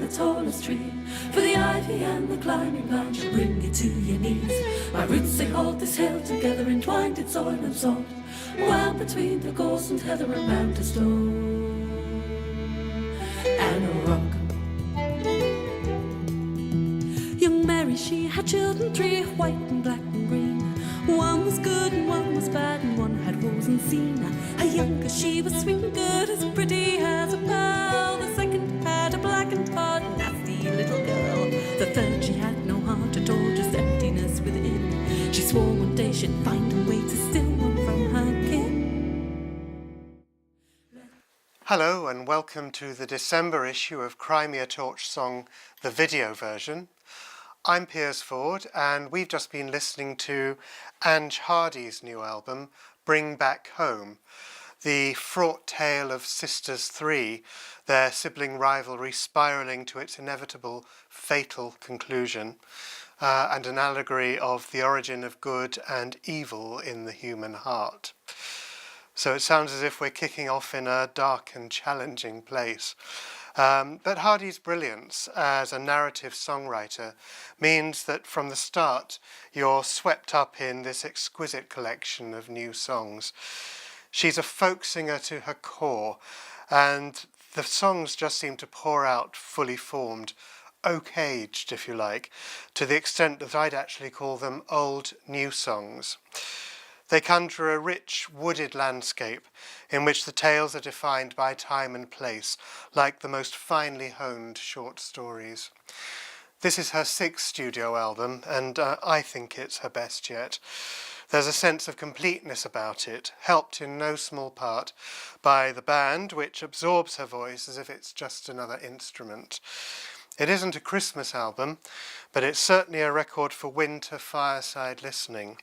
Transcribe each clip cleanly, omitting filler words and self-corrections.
the tallest tree. For the ivy and the climbing plant shall bring you to your knees. My roots they hold this hill together, entwined in soil and salt, wound between the gorse and heather and round a stone and a rock. Young Mary, she had children three, white and black and green. One was good and one was bad, and one had woes unseen. Her younger, she was sweet and good, as pretty as a pearl. The second had a black and hard, nasty little girl. The third, she had no heart at all, just emptiness within. She swore one day she'd find a way to steal one from her kin. Hello and welcome to the December issue of Cry Me a Torch Song, the video version. I'm Piers Ford and we've just been listening to Ange Hardy's new album, Bring Back Home, the fraught tale of Sisters 3, their sibling rivalry spiralling to its inevitable fatal conclusion, and an allegory of the origin of good and evil in the human heart. So it sounds as if we're kicking off in a dark and challenging place. But Hardy's brilliance as a narrative songwriter means that from the start you're swept up in this exquisite collection of new songs. She's a folk singer to her core, and the songs just seem to pour out fully formed, oak-aged if you like, to the extent that I'd actually call them old new songs. They conjure a rich, wooded landscape in which the tales are defined by time and place, like the most finely honed short stories. This is her sixth studio album, and I think it's her best yet. There's a sense of completeness about it, helped in no small part by the band, which absorbs her voice as if it's just another instrument. It isn't a Christmas album, but it's certainly a record for winter fireside listening.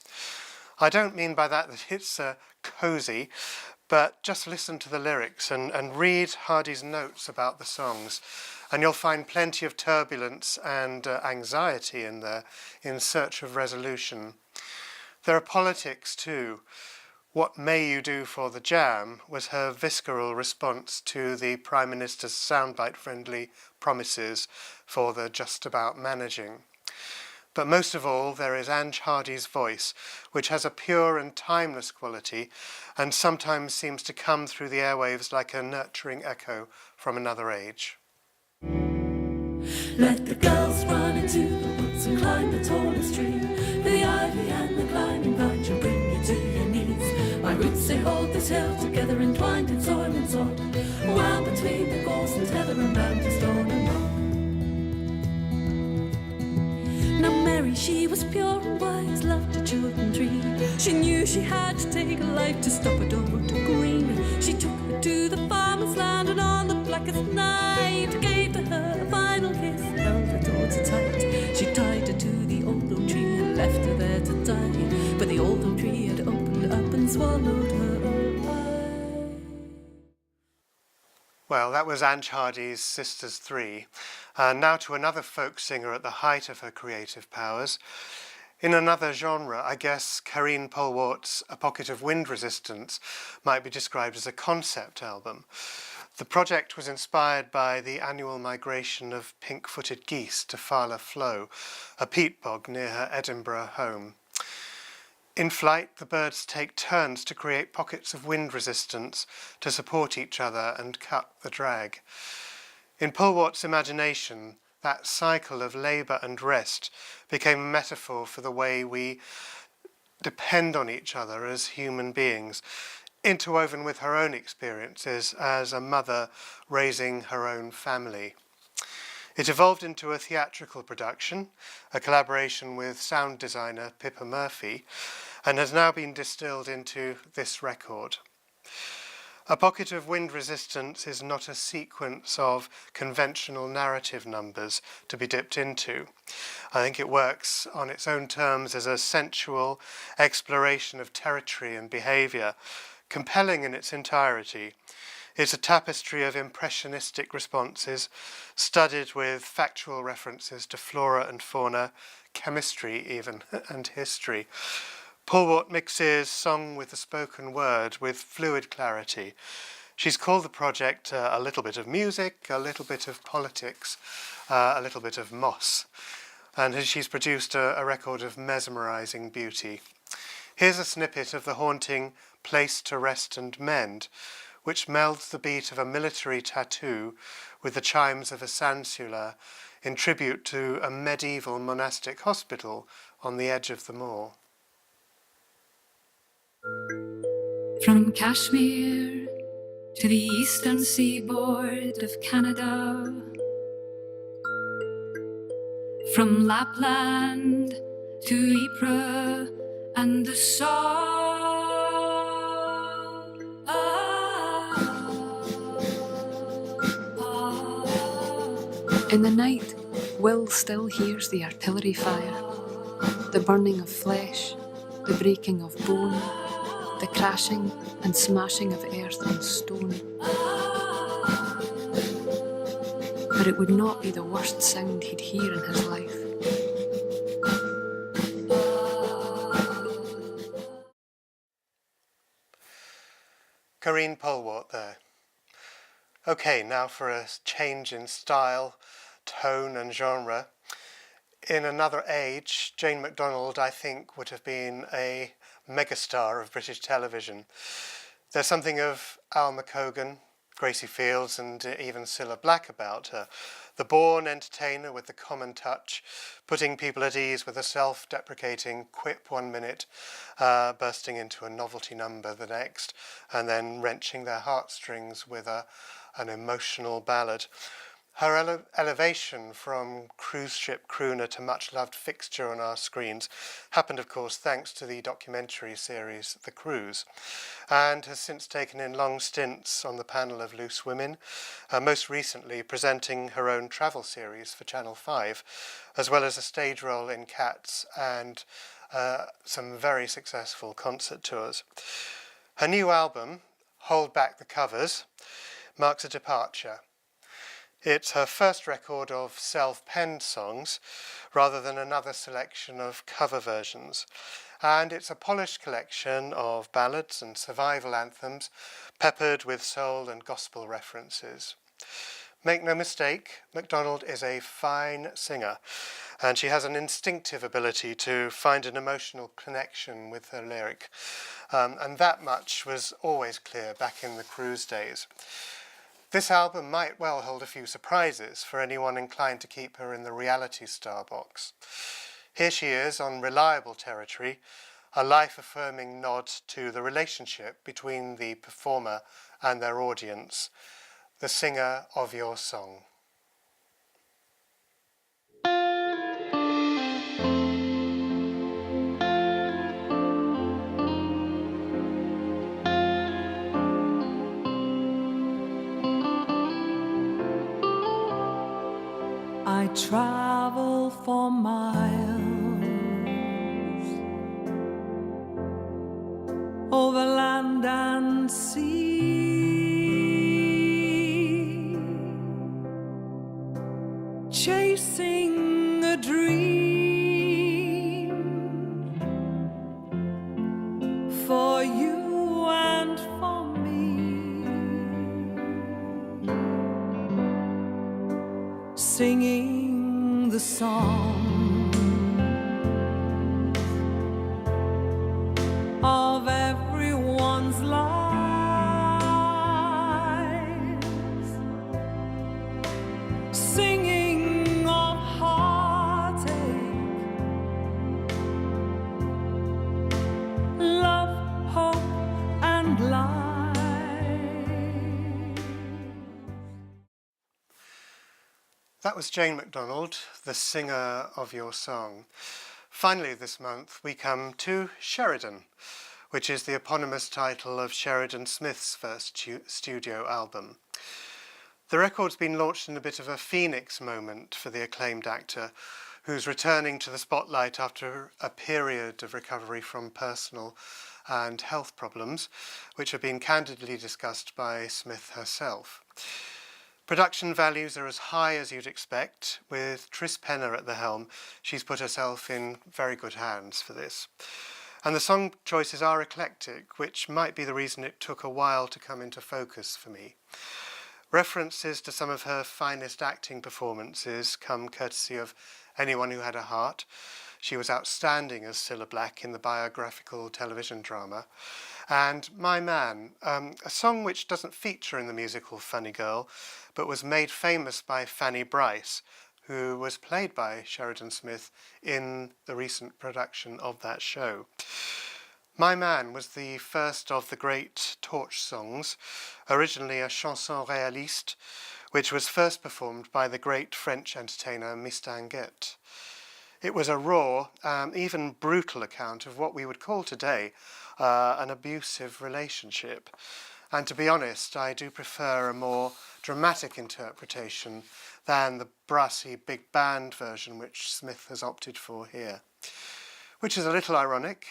I don't mean by that it's cosy, but just listen to the lyrics and read Hardy's notes about the songs, and you'll find plenty of turbulence and anxiety in there, in search of resolution. There are politics too. What May You Do for the Jam was her visceral response to the Prime Minister's soundbite-friendly promises for the just about managing. But most of all, there is Ange Hardy's voice, which has a pure and timeless quality and sometimes seems to come through the airwaves like a nurturing echo from another age. Let the girls run into the woods and climb the tallest tree. For the ivy and the climbing vine shall bring you to your knees. My roots they hold this hill together, entwined in soil and salt, wound between the gorse and heather and round to stone and rock. Now Mary, she was pure and wise, loved her children three. She knew she had to take a life to stop her daughter Corrine. She took her to the farmer's land, and on the blackest night gave to her a final kiss, held her daughter tight. She tied her to the old oak tree and left her there to die. But the old oak tree had opened up and swallowed her alive. Well, that was Ange Hardy's Sisters 3. Now to another folk singer at the height of her creative powers. In another genre, I guess Karine Polwart's A Pocket of Wind Resistance might be described as a concept album. The project was inspired by the annual migration of pink-footed geese to Fala Flow, a peat bog near her Edinburgh home. In flight, the birds take turns to create pockets of wind resistance to support each other and cut the drag. In Polwart's imagination, that cycle of labour and rest became a metaphor for the way we depend on each other as human beings, interwoven with her own experiences as a mother raising her own family. It evolved into a theatrical production, a collaboration with sound designer Pippa Murphy, and has now been distilled into this record. A Pocket of Wind Resistance is not a sequence of conventional narrative numbers to be dipped into. I think it works on its own terms as a sensual exploration of territory and behaviour, compelling in its entirety. It's a tapestry of impressionistic responses, studded with factual references to flora and fauna, chemistry even, and history. Polwart mixes song with the spoken word with fluid clarity. She's called the project a little bit of music, a little bit of politics, a little bit of moss. And she's produced a record of mesmerising beauty. Here's a snippet of the haunting Place to Rest and Mend, which melds the beat of a military tattoo with the chimes of a sansula in tribute to a medieval monastic hospital on the edge of the moor. From Kashmir to the eastern seaboard of Canada, from Lapland to Ypres and the Saar. In the night, Will still hears the artillery fire, the burning of flesh, the breaking of bone, the crashing and smashing of earth and stone. But it would not be the worst sound he'd hear in his life. Karine Polwart there. Okay, now for a change in style, tone and genre. In another age, Jane MacDonald, I think, would have been a megastar of British television. There's something of Al McCogan, Gracie Fields and even Cilla Black about her. The born entertainer with the common touch, putting people at ease with a self-deprecating quip 1 minute, bursting into a novelty number the next, and then wrenching their heartstrings with an emotional ballad. Her elevation from cruise ship crooner to much-loved fixture on our screens happened, of course, thanks to the documentary series The Cruise, and has since taken in long stints on the panel of Loose Women, most recently presenting her own travel series for Channel 5, as well as a stage role in Cats and some very successful concert tours. Her new album, Hold Back the Covers, marks a departure. It's her first record of self-penned songs rather than another selection of cover versions. And it's a polished collection of ballads and survival anthems peppered with soul and gospel references. Make no mistake, MacDonald is a fine singer, and she has an instinctive ability to find an emotional connection with her lyric. And that much was always clear back in the Cruise days. This album might well hold a few surprises for anyone inclined to keep her in the reality star box. Here she is on reliable territory, a life-affirming nod to the relationship between the performer and their audience, the singer of your song. I travel for miles over land and sea, chasing a dream for you and for me, singing the song of everyone's lives, singing of heartache, love, hope, and life. That was Jane MacDonald, the singer of your song. Finally this month we come to Sheridan, which is the eponymous title of Sheridan Smith's first studio album. The record's been launched in a bit of a phoenix moment for the acclaimed actor, who's returning to the spotlight after a period of recovery from personal and health problems, which have been candidly discussed by Smith herself. Production values are as high as you'd expect. With Tris Penner at the helm, she's put herself in very good hands for this. And the song choices are eclectic, which might be the reason it took a while to come into focus for me. References to some of her finest acting performances come courtesy of Anyone Who Had a Heart. She was outstanding as Cilla Black in the biographical television drama. And My Man, a song which doesn't feature in the musical Funny Girl, but was made famous by Fanny Bryce, who was played by Sheridan Smith in the recent production of that show. My Man was the first of the great Torch songs, originally a chanson réaliste, which was first performed by the great French entertainer Mistinguett. It was a raw, even brutal account of what we would call today an abusive relationship. And to be honest, I do prefer a more dramatic interpretation than the brassy big band version which Smith has opted for here. Which is a little ironic,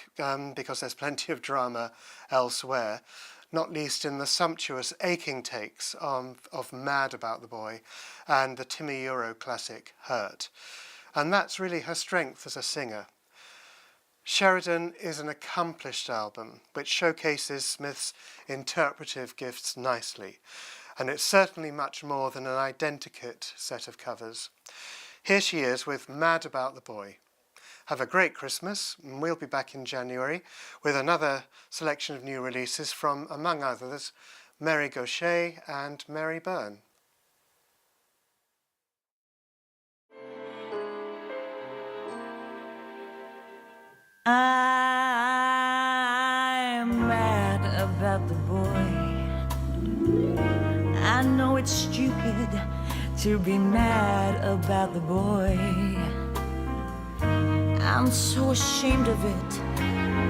because there's plenty of drama elsewhere, not least in the sumptuous aching takes of Mad About the Boy and the Timmy Euro classic Hurt. And that's really her strength as a singer. Sheridan is an accomplished album which showcases Smith's interpretive gifts nicely, and it's certainly much more than an identikit set of covers. Here she is with Mad About the Boy. Have a great Christmas, and we'll be back in January with another selection of new releases from, among others, Mary Gaucher and Mary Byrne. I'm mad about the boy. I know it's stupid to be mad about the boy. I'm so ashamed of it,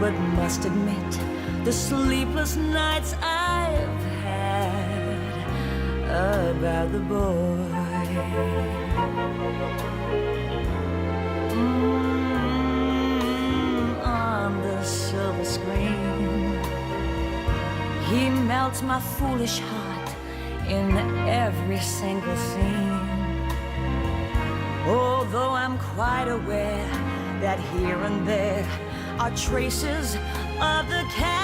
but must admit the sleepless nights I've had about the boy. On the silver screen, he melts my foolish heart in every single scene. Although I'm quite aware that here and there are traces of the cat